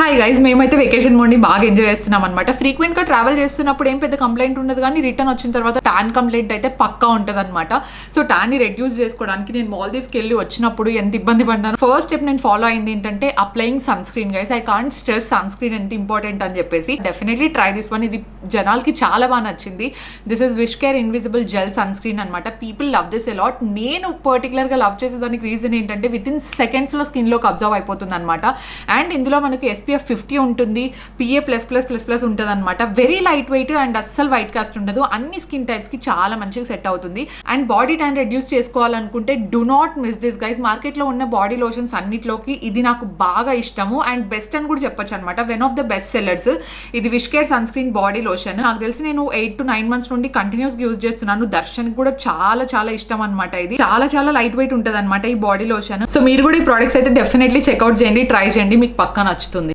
Hi guys, మేమైతే vacation మోడ్ని బాగా enjoy చేస్తున్నాం అనమాట. ఫ్రీక్వెంట్గా ట్రావెల్ చేస్తున్నప్పుడు ఏం పెద్ద కంప్లైంట్ ఉండదు, కానీ రిటర్న్ వచ్చిన తర్వాత టాన్ కంప్లైంట్ అయితే పక్కా ఉంటుంది అనమాట. సో టాన్ని రెడ్యూస్ చేసుకోవడానికి నేను మాల్దీవ్స్కి వెళ్ళి వచ్చినప్పుడు ఎంత ఇబ్బంది పడ్డాను. ఫస్ట్ స్టెప్ నేను ఫాలో అయింది ఏంటంటే applying sunscreen. Guys, I can't stress sunscreen ఎంత ఇంపార్టెంట్ అని చెప్పేసి. Definitely try this one. ఇది జనాలకి చాలా బాగా నచ్చింది. This is WishCare invisible gel sunscreen అనమాట. People love this a lot. నేను పర్టికులర్గా లవ్ చేసేదానికి రీజన్ ఏంటంటే విత్ ఇన్ సెకండ్స్లో స్కిన్లోకి అబ్జర్వ్ అయిపోతుంది అనమాట. అండ్ ఇందులో మనకి SPF 50 ఉంటుంది, PA++++ ఉంటుంది అనమాట. వెరీ లైట్ వెయిట్ అండ్ అస్సలు వైట్ కాస్ట్ ఉండదు. అన్ని స్కిన్ టైప్స్కి చాలా మంచిగా సెట్ అవుతుంది. అండ్ బాడీ ట్యాన్ రెడ్యూస్ చేసుకోవాలనుకుంటే do not miss this guys. మార్కెట్లో ఉన్న బాడీ లోషన్స్ అన్నిట్లోకి ఇది నాకు బాగా ఇష్టము అండ్ బెస్ట్ అని కూడా చెప్పొచ్చు అనమాట. One of the best sellers ఇది WishCare sunscreen body lotion. నాకు తెలిసి నేను 8 to 9 months నుండి కంటిన్యూస్గా యూజ్ చేస్తున్నాను. దర్శన్కి కూడా చాలా చాలా ఇష్టం అనమాట. ఇది చాలా చాలా లైట్ వెయిట్ ఉంటుంది అనమాట ఈ బాడీ లోషన్. సో మీరు కూడా ఈ ప్రోడక్ట్స్ అయితే డెఫినెట్లీ చెక్అవుట్ చేయండి, ట్రై చేయండి, మీకు పక్కా నచ్చుతుంది.